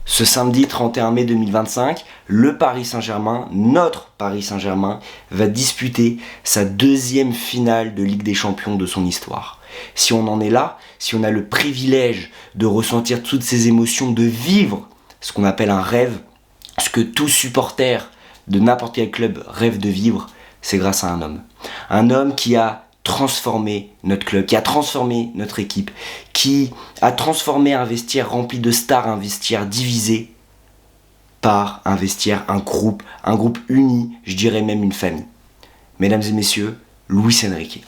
Ce samedi 31 mai 2025, le Paris Saint-Germain, notre Paris Saint-Germain, va disputer sa deuxième finale de Ligue des Champions de son histoire. Si on en est là, si on a le privilège de ressentir toutes ces émotions, de vivre ce qu'on appelle un rêve, ce que tout supporter de n'importe quel club rêve de vivre, c'est grâce à un homme. Un homme qui a transformé notre club, qui a transformé notre équipe, qui a transformé un vestiaire rempli de stars, un vestiaire divisé par un vestiaire, un groupe uni, je dirais même une famille. Mesdames et messieurs, Luis Enrique.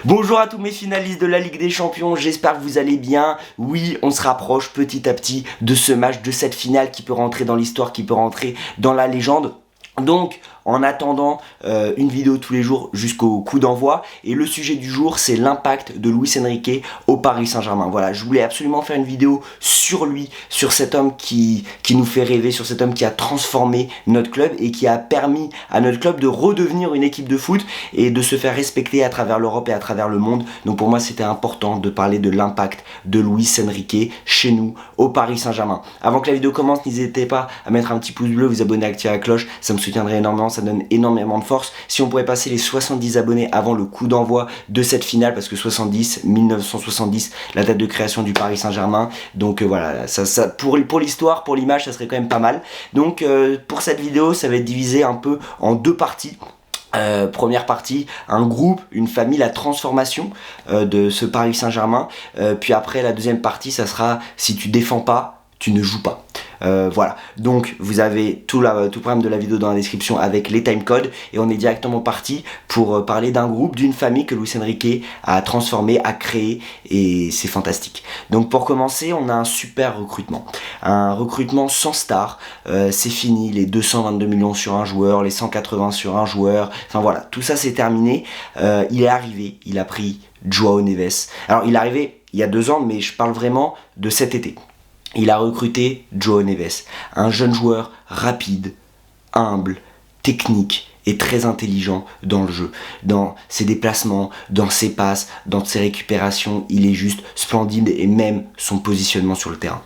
Bonjour à tous mes finalistes de la Ligue des Champions, j'espère que vous allez bien. Oui, on se rapproche petit à petit de ce match, de cette finale qui peut rentrer dans l'histoire, qui peut rentrer dans la légende. Donc, en attendant une vidéo tous les jours jusqu'au coup d'envoi. Et le sujet du jour, c'est l'impact de Luis Enrique au Paris Saint-Germain. Voilà, je voulais absolument faire une vidéo sur lui, sur cet homme qui nous fait rêver, sur cet homme qui a transformé notre club et qui a permis à notre club de redevenir une équipe de foot et de se faire respecter à travers l'Europe et à travers le monde. Donc pour moi, c'était important de parler de l'impact de Luis Enrique chez nous, au Paris Saint-Germain. Avant que la vidéo commence, n'hésitez pas à mettre un petit pouce bleu, vous abonner, activer la cloche, ça me soutiendrait énormément. Ça donne énormément de force. Si on pourrait passer les 70 abonnés avant le coup d'envoi de cette finale, parce que 1970, la date de création du Paris Saint-Germain. Donc voilà, ça pour l'histoire, pour l'image, ça serait quand même pas mal. Donc pour cette vidéo, ça va être divisé un peu en deux parties. Première partie, un groupe, une famille, la transformation de ce Paris Saint-Germain. Puis après, la deuxième partie, ça sera si tu défends pas, tu ne joues pas. Voilà, donc vous avez tout le programme de la vidéo dans la description avec les timecodes et on est directement parti pour parler d'un groupe, d'une famille que Luis Enrique a transformé, a créé et c'est fantastique. Donc pour commencer, on a un super recrutement, un recrutement sans star, c'est fini les 222 millions sur un joueur, les 180 sur un joueur, enfin voilà, tout ça c'est terminé. Il est arrivé, il a pris João Neves. Alors il est arrivé il y a 2 ans, mais je parle vraiment de cet été. Il a recruté João Neves, un jeune joueur rapide, humble, technique et très intelligent dans le jeu. Dans ses déplacements, dans ses passes, dans ses récupérations, il est juste splendide et même son positionnement sur le terrain.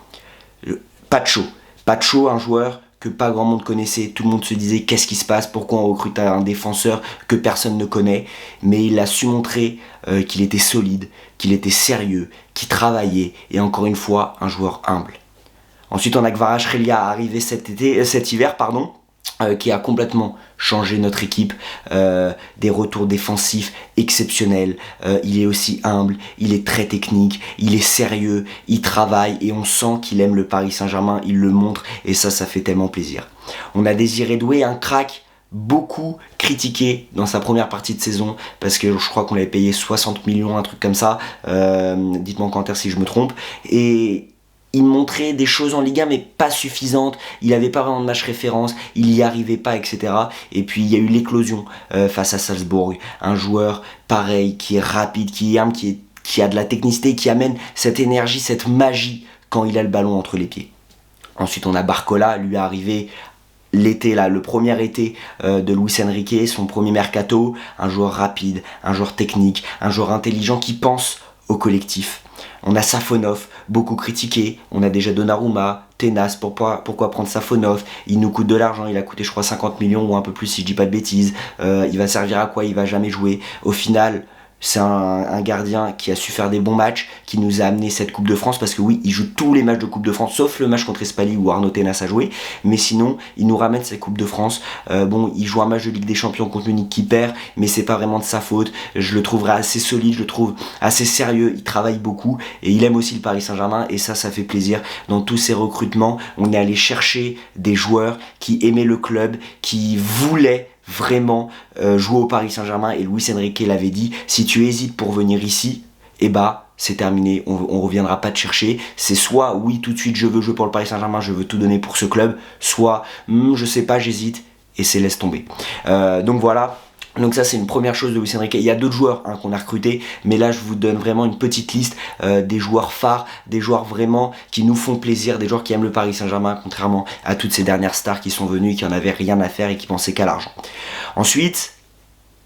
Pacho, un joueur que pas grand monde connaissait, tout le monde se disait qu'est-ce qui se passe, pourquoi on recrute un défenseur que personne ne connaît, mais il a su montrer qu'il était solide, qu'il était sérieux, qu'il travaillait et encore une fois un joueur humble. Ensuite on a Kvaratskhelia arrivé cet hiver, qui a complètement changé notre équipe, des retours défensifs exceptionnels, il est aussi humble, il est très technique, il est sérieux, il travaille et on sent qu'il aime le Paris Saint-Germain, il le montre et ça fait tellement plaisir. On a Désiré Doué, un crack beaucoup critiqué dans sa première partie de saison parce que je crois qu'on l'avait payé 60 millions, un truc comme ça, dites-moi en commentaire si je me trompe, et il montrait des choses en Ligue 1 mais pas suffisantes, il n'avait pas vraiment de match référence, il n'y arrivait pas, etc. Et puis il y a eu l'éclosion face à Salzbourg, un joueur pareil, qui est rapide, qui est humble, qui a de la technicité, qui amène cette énergie, cette magie quand il a le ballon entre les pieds. Ensuite on a Barcola, lui est arrivé l'été là, le premier été de Luis Enrique, son premier mercato, un joueur rapide, un joueur technique, un joueur intelligent qui pense au collectif. On a Safonov, beaucoup critiqué, on a déjà Donnarumma, Tenas, pourquoi prendre Safonov, il nous coûte de l'argent, il a coûté je crois 50 millions ou un peu plus si je dis pas de bêtises, il va servir à quoi, il va jamais jouer. Au final, c'est un gardien qui a su faire des bons matchs, qui nous a amené cette Coupe de France, parce que oui, il joue tous les matchs de Coupe de France, sauf le match contre Espali où Arnaud Tenas a joué, mais sinon, il nous ramène cette Coupe de France. Bon, il joue un match de Ligue des Champions contre Munich qui perd, mais c'est pas vraiment de sa faute, je le trouverai assez solide, je le trouve assez sérieux, il travaille beaucoup, et il aime aussi le Paris Saint-Germain, et ça fait plaisir. Dans tous ces recrutements, on est allé chercher des joueurs qui aimaient le club, qui voulaient vraiment jouer au Paris Saint-Germain, et Luis Enrique l'avait dit, si tu hésites pour venir ici, c'est terminé, on reviendra pas te chercher. C'est soit oui tout de suite je veux jouer pour le Paris Saint-Germain, je veux tout donner pour ce club, soit je sais pas, j'hésite, et c'est laisse tomber. Donc voilà. Donc ça c'est une première chose de Luis Enrique. Il y a d'autres joueurs qu'on a recrutés, mais là je vous donne vraiment une petite liste des joueurs phares, des joueurs vraiment qui nous font plaisir, des joueurs qui aiment le Paris Saint-Germain, contrairement à toutes ces dernières stars qui sont venues et qui en avaient rien à faire et qui pensaient qu'à l'argent. Ensuite,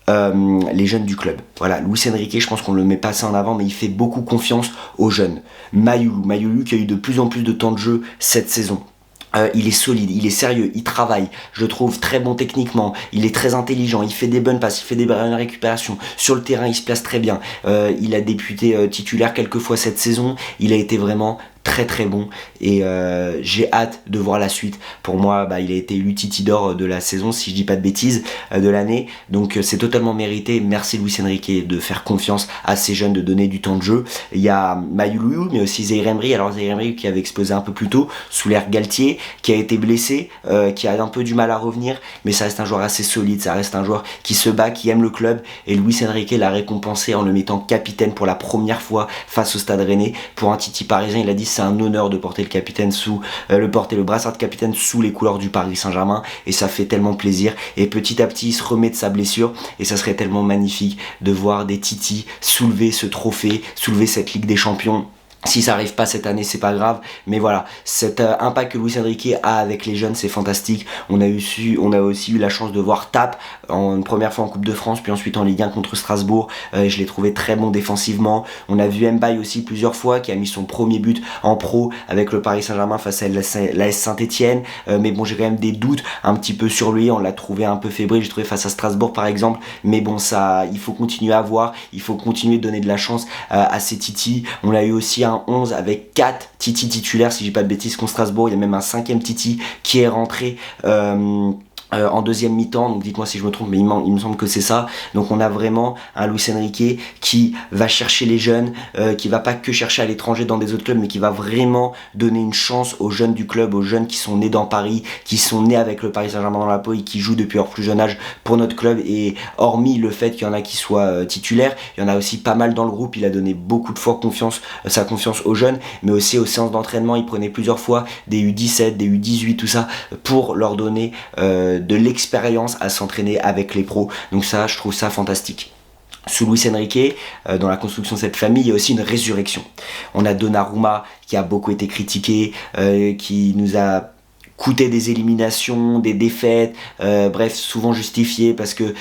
les jeunes du club. Voilà, Luis Enrique, je pense qu'on le met pas assez en avant, mais il fait beaucoup confiance aux jeunes. Mayulu qui a eu de plus en plus de temps de jeu cette saison. Il est solide, il est sérieux, il travaille, je le trouve très bon techniquement, il est très intelligent, il fait des bonnes passes, il fait des bonnes récupérations, sur le terrain il se place très bien, il a débuté titulaire quelques fois cette saison, il a été vraiment très très bon et j'ai hâte de voir la suite. Pour moi, il a été élu Titi d'or de la saison, si je dis pas de bêtises, de l'année, donc c'est totalement mérité. Merci Luis Enrique de faire confiance à ces jeunes, de donner du temps de jeu. Il y a Mayulu, mais aussi Zaïre Emery. Alors Zaïre Emery qui avait explosé un peu plus tôt sous l'ère Galtier, qui a été blessé, qui a un peu du mal à revenir, mais ça reste un joueur assez solide, ça reste un joueur qui se bat, qui aime le club, et Luis Enrique l'a récompensé en le mettant capitaine pour la première fois face au Stade Rennais. Pour un Titi parisien, il a dit c'est un honneur de porter le brassard de capitaine sous les couleurs du Paris Saint-Germain, et ça fait tellement plaisir. Et petit à petit il se remet de sa blessure, et ça serait tellement magnifique de voir des Titi soulever ce trophée, soulever cette Ligue des Champions. Si ça arrive pas cette année, c'est pas grave, mais voilà, cet impact que Luis Enrique a avec les jeunes, c'est fantastique. On a aussi eu la chance de voir Tap une première fois en Coupe de France, puis ensuite en Ligue 1 contre Strasbourg. Je l'ai trouvé très bon défensivement. On a vu Mbaye aussi plusieurs fois, qui a mis son premier but en pro avec le Paris Saint-Germain face à l'AS Saint-Etienne. Mais bon, j'ai quand même des doutes un petit peu sur lui. On l'a trouvé un peu fébrile, j'ai trouvé face à Strasbourg par exemple. Mais bon, ça, il faut continuer à voir, il faut continuer de donner de la chance à ces Titi. On a eu aussi un 11 avec 4 Titi titulaires, si j'ai pas de bêtises, contre Strasbourg. Il y a même un 5e Titi qui est rentré en deuxième mi-temps, donc dites-moi si je me trompe, mais il me semble que c'est ça. Donc on a vraiment un Luis Enrique qui va chercher les jeunes, qui va pas que chercher à l'étranger dans des autres clubs, mais qui va vraiment donner une chance aux jeunes du club, aux jeunes qui sont nés dans Paris, qui sont nés avec le Paris Saint-Germain dans la peau et qui jouent depuis leur plus jeune âge pour notre club. Et hormis le fait qu'il y en a qui soient titulaires, il y en a aussi pas mal dans le groupe. Il a donné beaucoup de fois sa confiance aux jeunes, mais aussi aux séances d'entraînement. Il prenait plusieurs fois des U17, des U18, tout ça, pour leur donner de l'expérience à s'entraîner avec les pros. Donc ça, je trouve ça fantastique. Sous Luis Enrique, dans la construction de cette famille, il y a aussi une résurrection. On a Donnarumma qui a beaucoup été critiqué, qui nous a coûté des éliminations, des défaites, bref, souvent justifié parce que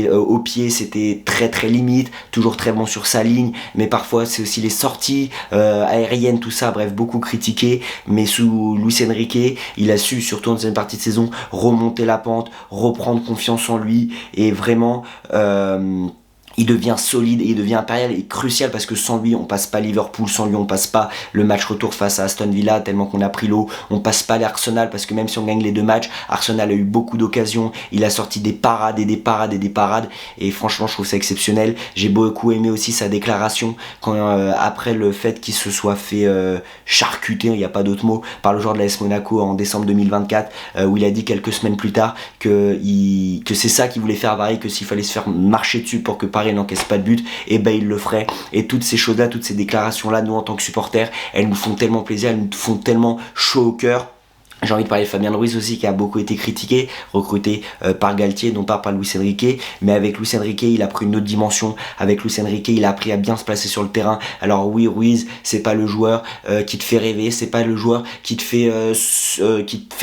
au pied c'était très très limite, toujours très bon sur sa ligne, mais parfois c'est aussi les sorties aériennes, tout ça, bref, beaucoup critiqué. Mais sous Luis Enrique, il a su, surtout en deuxième partie de saison, remonter la pente, reprendre confiance en lui, et vraiment il devient solide et il devient impérial et crucial, parce que sans lui on passe pas Liverpool, sans lui on passe pas le match retour face à Aston Villa tellement qu'on a pris l'eau, on passe pas l'Arsenal parce que même si on gagne les deux matchs, Arsenal a eu beaucoup d'occasions, il a sorti des parades et des parades et des parades, et franchement je trouve ça exceptionnel. J'ai beaucoup aimé aussi sa déclaration quand après le fait qu'il se soit fait charcuter, il n'y a pas d'autre mot, par le joueur de l'AS Monaco en décembre 2024, où il a dit quelques semaines plus tard que c'est ça qu'il voulait faire à Paris, que s'il fallait se faire marcher dessus pour que Paris n'encaisse pas de but, et il le ferait. Et toutes ces choses là, toutes ces déclarations là, nous en tant que supporters, elles nous font tellement plaisir, elles nous font tellement chaud au cœur. J'ai envie de parler de Fabien Ruiz aussi, qui a beaucoup été critiqué, recruté par Galtier, non pas par Luis Enrique, mais avec Luis Enrique il a pris une autre dimension. Avec Luis Enrique il a appris à bien se placer sur le terrain. Alors oui, Ruiz c'est pas le joueur qui te fait rêver, c'est pas le joueur qui te fait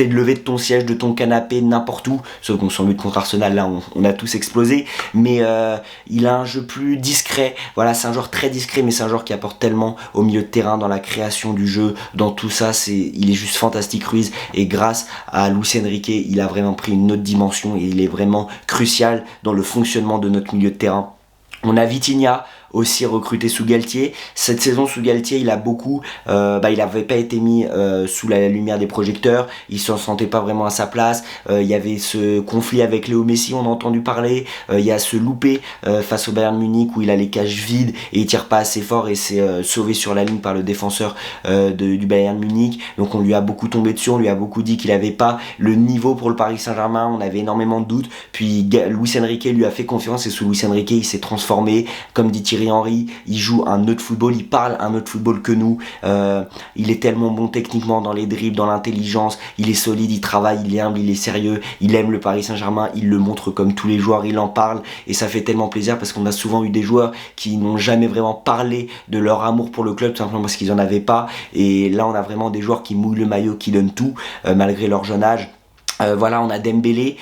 lever de ton siège, de ton canapé, n'importe où, sauf qu'on s'en but contre Arsenal, là on a tous explosé, mais il a un jeu plus discret. Voilà, c'est un joueur très discret, mais c'est un joueur qui apporte tellement au milieu de terrain, dans la création du jeu, dans tout ça. Il est juste fantastique, Ruiz. Et grâce à Luis Enrique, il a vraiment pris une autre dimension et il est vraiment crucial dans le fonctionnement de notre milieu de terrain. On a Vitinha, aussi recruté sous Galtier. Cette saison sous Galtier, il a beaucoup, il n'avait pas été mis sous la lumière des projecteurs, il s'en sentait pas vraiment à sa place. Il y avait ce conflit avec Léo Messi, on a entendu parler. Il y a ce loupé face au Bayern Munich où il a les cages vides et il tire pas assez fort et c'est sauvé sur la ligne par le défenseur du Bayern Munich. Donc on lui a beaucoup tombé dessus, on lui a beaucoup dit qu'il avait pas le niveau pour le Paris Saint-Germain, on avait énormément de doutes. Puis Luis Enrique lui a fait confiance et sous Luis Enrique il s'est transformé. Comme dit Thierry Henry, il joue un autre football, il parle un autre football que nous. Il est tellement bon techniquement dans les dribbles, dans l'intelligence, il est solide, il travaille, il est humble, il est sérieux, il aime le Paris Saint-Germain, il le montre comme tous les joueurs, il en parle et ça fait tellement plaisir parce qu'on a souvent eu des joueurs qui n'ont jamais vraiment parlé de leur amour pour le club, tout simplement parce qu'ils n'en avaient pas, et là on a vraiment des joueurs qui mouillent le maillot, qui donnent tout malgré leur jeune âge. Voilà, on a Dembélé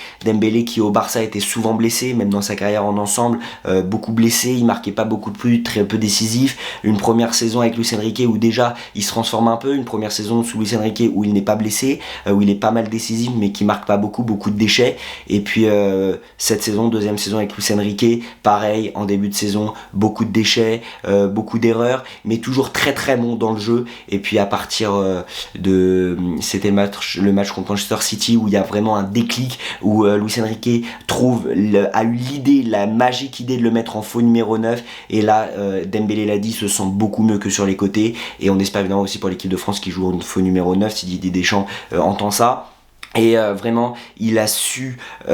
qui au Barça était souvent blessé, même dans sa carrière en ensemble, beaucoup blessé, il marquait pas beaucoup de buts, très peu décisif. Une première saison avec Luis Enrique où déjà il se transforme un peu, une première saison sous Luis Enrique où il n'est pas blessé, où il est pas mal décisif mais qui marque pas beaucoup, beaucoup de déchets. Et puis cette saison, deuxième saison avec Luis Enrique, pareil, en début de saison, beaucoup de déchets, beaucoup d'erreurs, mais toujours très très bon dans le jeu. Et puis à partir c'était le match contre Manchester City où il y a vraiment un déclic où Luis Enrique a eu l'idée, la magique idée de le mettre en faux numéro 9 et là Dembélé l'a dit, se sent beaucoup mieux que sur les côtés et on espère évidemment aussi pour l'équipe de France qui joue en faux numéro 9 si Didier Deschamps entend ça. Et vraiment, il a su il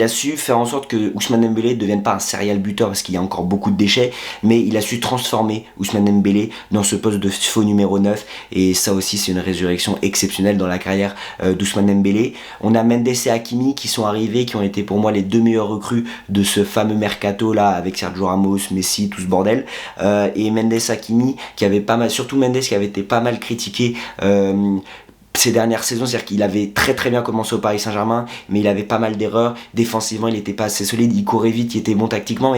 a su faire en sorte que Ousmane Dembélé ne devienne pas un serial buteur parce qu'il y a encore beaucoup de déchets, mais il a su transformer Ousmane Dembélé dans ce poste de faux numéro 9 et ça aussi c'est une résurrection exceptionnelle dans la carrière d'Ousmane Dembélé. On a Mendes et Hakimi qui sont arrivés, qui ont été pour moi les deux meilleurs recrues de ce fameux mercato là avec Sergio Ramos, Messi, tout ce bordel. Et Mendes Hakimi qui avait pas mal, surtout Mendes qui avait été pas mal critiqué ces dernières saisons, c'est-à-dire qu'il avait très très bien commencé au Paris Saint-Germain, mais il avait pas mal d'erreurs, défensivement il était pas assez solide, il courait vite, il était bon techniquement,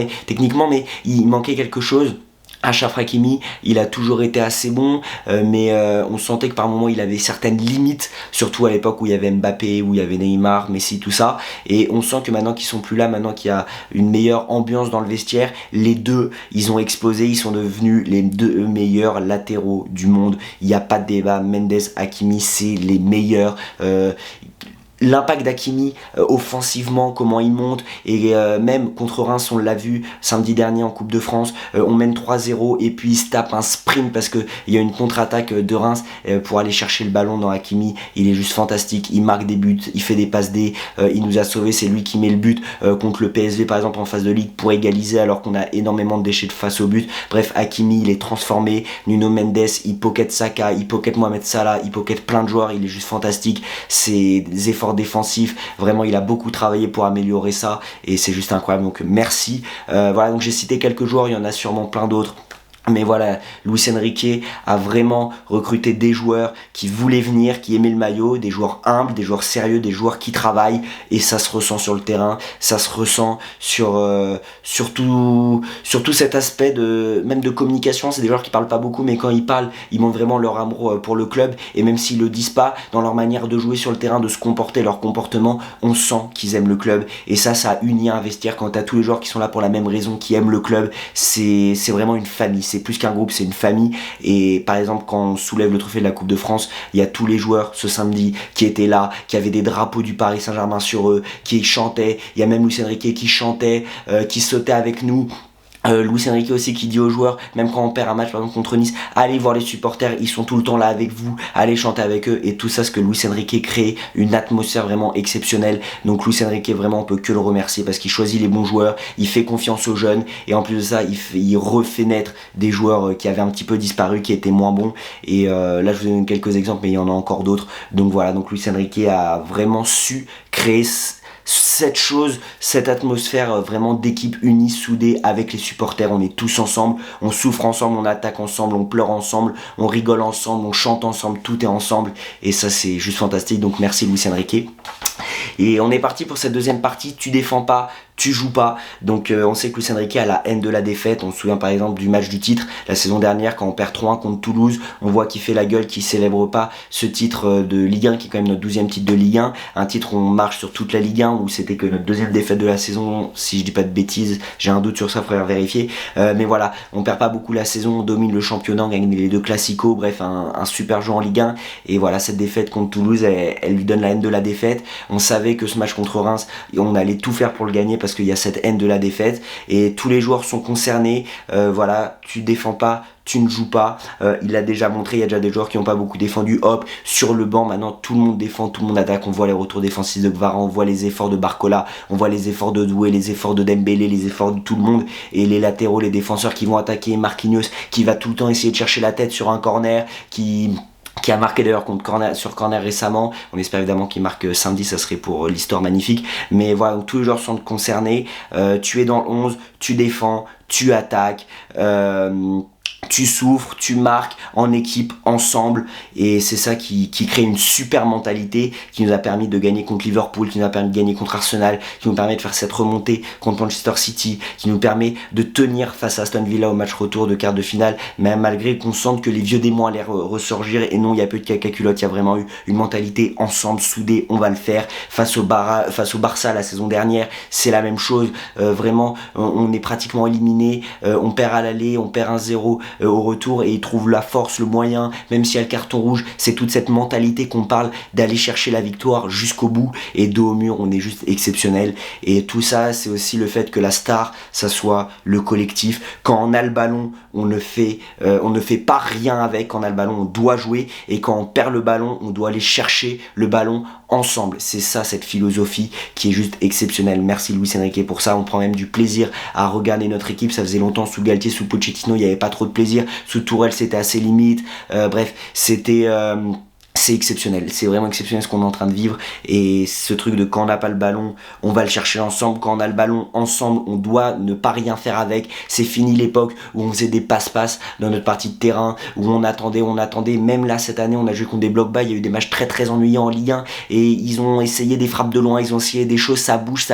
mais il manquait quelque chose. Achraf Hakimi, il a toujours été assez bon, mais on sentait que par moments il avait certaines limites, surtout à l'époque où il y avait Mbappé, où il y avait Neymar, Messi, tout ça, et on sent que maintenant qu'ils sont plus là, maintenant qu'il y a une meilleure ambiance dans le vestiaire, les deux, ils ont explosé, ils sont devenus les deux meilleurs latéraux du monde, il n'y a pas de débat, Mendes, Hakimi, c'est les meilleurs. L'impact d'Hakimi offensivement, comment il monte, et même contre Reims on l'a vu samedi dernier en Coupe de France, on mène 3-0 et puis il se tape un sprint parce qu'il y a une contre-attaque de Reims pour aller chercher le ballon dans Hakimi, il est juste fantastique, il marque des buts, il fait des passes D, il nous a sauvés, c'est lui qui met le but contre le PSV par exemple en phase de ligue pour égaliser alors qu'on a énormément de déchets de face au but. Bref, Hakimi il est transformé, Nuno Mendes il pocket Saka, il pocket Mohamed Salah, il pocket plein de joueurs, il est juste fantastique, c'est des efforts défensif, vraiment il a beaucoup travaillé pour améliorer ça et c'est juste incroyable, donc merci. Voilà, donc j'ai cité quelques joueurs, il y en a sûrement plein d'autres. Mais voilà, Luis Enrique a vraiment recruté des joueurs qui voulaient venir, qui aimaient le maillot, des joueurs humbles, des joueurs sérieux, des joueurs qui travaillent, et ça se ressent sur le terrain, ça se ressent sur tout cet aspect même de communication. C'est des joueurs qui parlent pas beaucoup, mais quand ils parlent, ils montrent vraiment leur amour pour le club, et même s'ils le disent pas, dans leur manière de jouer sur le terrain, de se comporter, leur comportement, on sent qu'ils aiment le club, et ça unit un vestiaire. Quand t'as tous les joueurs qui sont là pour la même raison, qui aiment le club, c'est vraiment une famille. C'est plus qu'un groupe, c'est une famille. Et par exemple, quand on soulève le trophée de la Coupe de France, il y a tous les joueurs ce samedi qui étaient là, qui avaient des drapeaux du Paris Saint-Germain sur eux, qui chantaient. Il y a même Luis Enrique qui chantait, qui sautait avec nous. Luis Enrique aussi qui dit aux joueurs, même quand on perd un match par exemple contre Nice, allez voir les supporters, ils sont tout le temps là avec vous, allez chanter avec eux, et tout ça, ce que Luis Enrique crée, une atmosphère vraiment exceptionnelle. Donc Luis Enrique, vraiment on peut que le remercier parce qu'il choisit les bons joueurs, il fait confiance aux jeunes, et en plus de ça il refait naître des joueurs qui avaient un petit peu disparu, qui étaient moins bons, et là je vous donne quelques exemples mais il y en a encore d'autres. Donc voilà, donc Luis Enrique a vraiment su créer cette atmosphère vraiment d'équipe unie, soudée avec les supporters. On est tous ensemble, on souffre ensemble, on attaque ensemble, on pleure ensemble, on rigole ensemble, on chante ensemble, tout est ensemble, et ça c'est juste fantastique. Donc merci Luis Enrique. Et on est parti pour cette deuxième partie, tu défends pas, tu joues pas. Donc on sait que Luis Enrique a la haine de la défaite. On se souvient par exemple du match du titre la saison dernière quand on perd 3-1 contre Toulouse, on voit qu'il fait la gueule, qu'il célèbre pas ce titre de Ligue 1 qui est quand même notre 12e titre de Ligue 1, un titre où on marche sur toute la Ligue 1, où c'était que notre deuxième défaite de la saison, si je dis pas de bêtises, j'ai un doute sur ça, faudrait vérifier, mais voilà, on perd pas beaucoup la saison, on domine le championnat, on gagne les deux classicos, bref un super jeu en Ligue 1, et voilà, cette défaite contre Toulouse, elle lui donne la haine de la défaite. On savait que ce match contre Reims, on allait tout faire pour le gagner parce qu'il y a cette haine de la défaite, et tous les joueurs sont concernés. Voilà, tu défends pas, tu ne joues pas, il l'a déjà montré, il y a déjà des joueurs qui n'ont pas beaucoup défendu, hop, sur le banc maintenant tout le monde défend, tout le monde attaque, on voit les retours défensifs de Kvara, on voit les efforts de Barcola, on voit les efforts de Doué, les efforts de Dembélé, les efforts de tout le monde, et les latéraux, les défenseurs qui vont attaquer, Marquinhos qui va tout le temps essayer de chercher la tête sur un corner, qui a marqué d'ailleurs sur corner récemment. On espère évidemment qu'il marque samedi, ça serait pour l'histoire magnifique. Mais voilà, donc tous les joueurs sont concernés. Tu es dans le 11, tu défends, tu attaques. tu souffres, tu marques en équipe, ensemble, et c'est ça qui crée une super mentalité qui nous a permis de gagner contre Liverpool, qui nous a permis de gagner contre Arsenal, qui nous permet de faire cette remontée contre Manchester City, qui nous permet de tenir face à Aston Villa au match retour de quart de finale, même malgré qu'on sente que les vieux démons allaient ressurgir, et non, il n'y a peu de caca culotte, il y a vraiment eu une mentalité ensemble, soudée, on va le faire. Face au Barça la saison dernière, c'est la même chose, vraiment, on est pratiquement éliminé, on perd à l'aller, on perd 1-0 au retour, et ils trouvent la force, le moyen, même s'il y a le carton rouge, c'est toute cette mentalité qu'on parle d'aller chercher la victoire jusqu'au bout, et dos au mur, on est juste exceptionnel. Et tout ça, c'est aussi le fait que la star, ça soit le collectif. Quand on a le ballon, on ne fait pas rien avec. Quand on a le ballon, on doit jouer, et quand on perd le ballon, on doit aller chercher le ballon ensemble. C'est ça, cette philosophie qui est juste exceptionnelle. Merci Luis Enrique pour ça. On prend même du plaisir à regarder notre équipe. Ça faisait longtemps sous Galtier, sous Pochettino, il n'y avait pas trop de plaisir. Sous Tourelle, c'était assez limite. Bref, c'est exceptionnel, c'est vraiment exceptionnel ce qu'on est en train de vivre, et ce truc de quand on n'a pas le ballon, on va le chercher ensemble. Quand on a le ballon ensemble, on doit ne pas rien faire avec. C'est fini l'époque où on faisait des passe-passe dans notre partie de terrain, où on attendait. Même là cette année, on a joué contre des blocs bas, il y a eu des matchs très très ennuyants en Ligue 1, et ils ont essayé des frappes de loin, ils ont essayé des choses, ça bouge,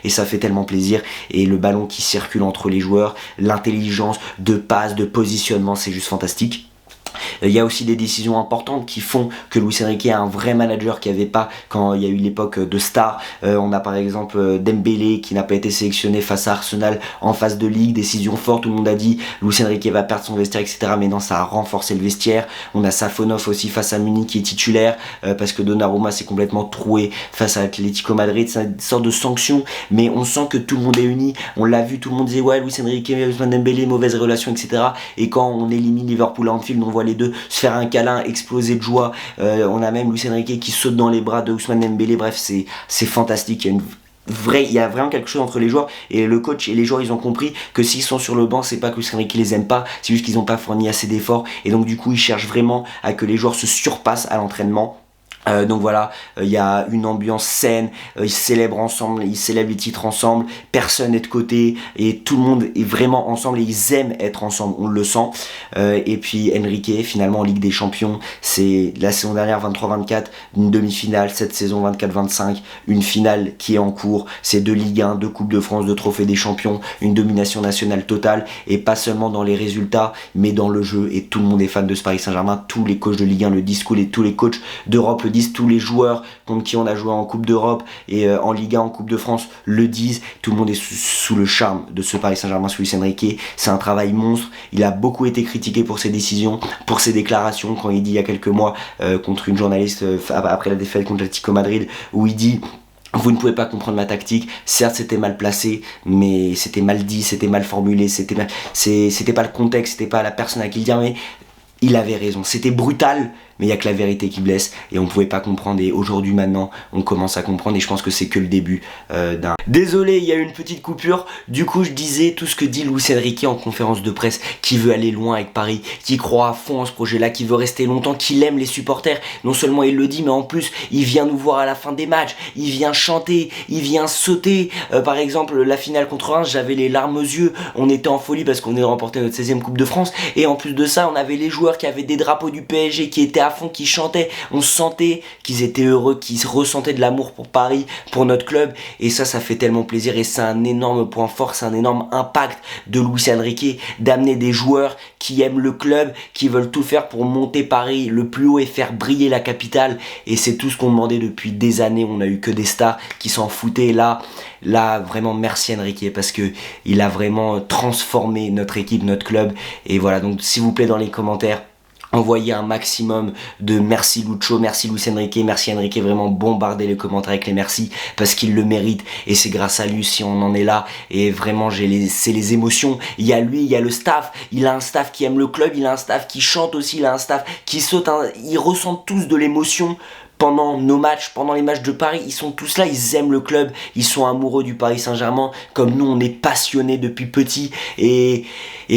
et ça fait tellement plaisir. Et le ballon qui circule entre les joueurs, l'intelligence de passe, de positionnement, c'est juste fantastique. Il y a aussi des décisions importantes qui font que Luis Enrique est un vrai manager qu'il n'y avait pas quand il y a eu l'époque de stars. On a par exemple Dembélé qui n'a pas été sélectionné face à Arsenal en phase de ligue, décision forte, tout le monde a dit Luis Enrique va perdre son vestiaire, etc. Mais non, ça a renforcé le vestiaire. On a Safonov aussi face à Munich qui est titulaire parce que Donnarumma s'est complètement troué face à Atlético Madrid. C'est une sorte de sanction, mais on sent que tout le monde est uni. On l'a vu, tout le monde disait ouais, Luis Enrique, Ousmane Dembélé, mauvaise relation, etc. Et quand on élimine Liverpool à Anfield, on voit les deux se faire un câlin, exploser de joie. On a même Luis Enrique qui saute dans les bras de Ousmane Dembélé. Bref, c'est fantastique. Il y a vraiment quelque chose entre les joueurs, et le coach et les joueurs, ils ont compris que s'ils sont sur le banc, c'est pas que Luis Enrique les aime pas, c'est juste qu'ils n'ont pas fourni assez d'efforts, et donc du coup ils cherchent vraiment à que les joueurs se surpassent à l'entraînement. Donc voilà, il y a une ambiance saine, ils célèbrent ensemble, ils célèbrent les titres ensemble, personne n'est de côté, et tout le monde est vraiment ensemble, et ils aiment être ensemble, on le sent. Et puis Enrique, finalement en Ligue des Champions, c'est la saison dernière 23-24, une demi-finale, cette saison 24-25, une finale qui est en cours, c'est 2 Ligue 1, 2 Coupes de France, 2 Trophées des Champions, une domination nationale totale, et pas seulement dans les résultats, mais dans le jeu, et tout le monde est fan de ce Paris Saint-Germain, tous les coachs de Ligue 1 le disent, tous les coachs d'Europe le disent, tous les joueurs contre qui on a joué en Coupe d'Europe et en Ligue 1, en Coupe de France le disent. Tout le monde est sous le charme de ce Paris Saint-Germain sous Luis Enrique. C'est un travail monstre. Il a beaucoup été critiqué pour ses décisions, pour ses déclarations, quand il dit il y a quelques mois contre une journaliste après la défaite contre l'Atlético Madrid, où il dit vous ne pouvez pas comprendre ma tactique, certes c'était mal placé, mais c'était mal dit, c'était mal formulé, c'était pas le contexte, c'était pas la personne à qui le dire, mais il avait raison, c'était brutal, mais il n'y a que la vérité qui blesse, et on ne pouvait pas comprendre, et aujourd'hui maintenant on commence à comprendre, et je pense que c'est que le début d'un... Désolé, il y a eu une petite coupure, du coup je disais tout ce que dit Luis Enrique en conférence de presse, qui veut aller loin avec Paris, qui croit à fond en ce projet-là, qui veut rester longtemps, qui aime les supporters. Non seulement il le dit, mais en plus il vient nous voir à la fin des matchs, il vient chanter, il vient sauter. Par exemple la finale contre Reims, j'avais les larmes aux yeux, on était en folie parce qu'on a remporté notre 16e Coupe de France, et en plus de ça on avait les joueurs qui avaient des drapeaux du PSG, qui étaient à fond, qui chantaient, on sentait qu'ils étaient heureux, qu'ils ressentaient de l'amour pour Paris, pour notre club, et ça fait tellement plaisir, et c'est un énorme point fort, c'est un énorme impact de Luis Enrique d'amener des joueurs qui aiment le club, qui veulent tout faire pour monter Paris le plus haut et faire briller la capitale, et c'est tout ce qu'on demandait depuis des années. On a eu que des stars qui s'en foutaient. Là vraiment merci Enrique, parce que il a vraiment transformé notre équipe, notre club, et voilà. Donc s'il vous plaît, dans les commentaires, envoyez un maximum de merci Lucho, merci Luis Enrique, merci Enrique, vraiment bombardez les commentaires avec les merci, parce qu'il le mérite, et c'est grâce à lui si on en est là, et vraiment c'est les émotions. Il y a lui, il y a le staff, il a un staff qui aime le club, il a un staff qui chante aussi, il a un staff qui saute, ils ressentent tous de l'émotion pendant nos matchs, pendant les matchs de Paris, ils sont tous là, ils aiment le club, ils sont amoureux du Paris Saint-Germain, comme nous on est passionnés depuis petit, et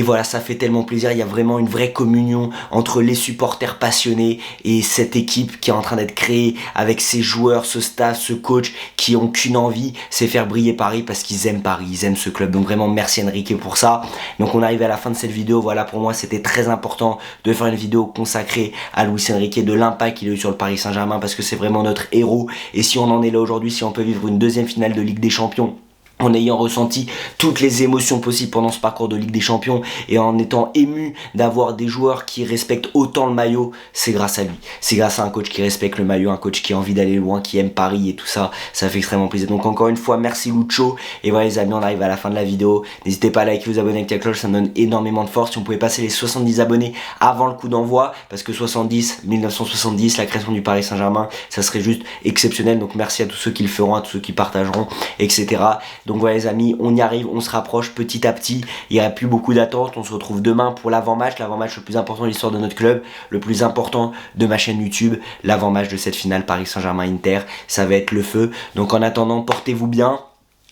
voilà, ça fait tellement plaisir. Il y a vraiment une vraie communion entre les supporters passionnés et cette équipe qui est en train d'être créée avec ces joueurs, ce staff, ce coach qui ont qu'une envie, c'est faire briller Paris parce qu'ils aiment Paris, ils aiment ce club. Donc vraiment merci Enrique pour ça. Donc on arrive à la fin de cette vidéo. Voilà, pour moi c'était très important de faire une vidéo consacrée à Luis Enrique, de l'impact qu'il a eu sur le Paris Saint-Germain, parce que c'est vraiment notre héros. Et si on en est là aujourd'hui, si on peut vivre une deuxième finale de Ligue des Champions en ayant ressenti toutes les émotions possibles pendant ce parcours de Ligue des Champions et en étant ému d'avoir des joueurs qui respectent autant le maillot, c'est grâce à lui. C'est grâce à un coach qui respecte le maillot, un coach qui a envie d'aller loin, qui aime Paris et tout ça, ça fait extrêmement plaisir. Donc encore une fois, merci Lucho. Et voilà les amis, on arrive à la fin de la vidéo. N'hésitez pas à liker, vous abonner avec la cloche, ça me donne énormément de force. Si on pouvait passer les 70 abonnés avant le coup d'envoi, parce que 1970, la création du Paris Saint-Germain, ça serait juste exceptionnel. Donc merci à tous ceux qui le feront, à tous ceux qui partageront, etc. Donc voilà les amis, on y arrive, on se rapproche petit à petit, il n'y a plus beaucoup d'attentes, on se retrouve demain pour l'avant-match le plus important de l'histoire de notre club, le plus important de ma chaîne YouTube, l'avant-match de cette finale Paris Saint-Germain-Inter, ça va être le feu. Donc en attendant, portez-vous bien,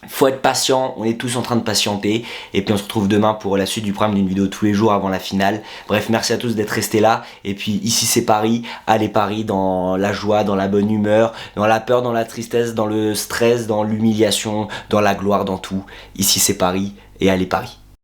faut être patient, on est tous en train de patienter, et puis on se retrouve demain pour la suite du programme d'une vidéo tous les jours avant la finale. Bref, merci à tous d'être restés là, et puis ici c'est Paris, allez Paris dans la joie, dans la bonne humeur, dans la peur, dans la tristesse, dans le stress, dans l'humiliation, dans la gloire, dans tout. Ici c'est Paris, et allez Paris.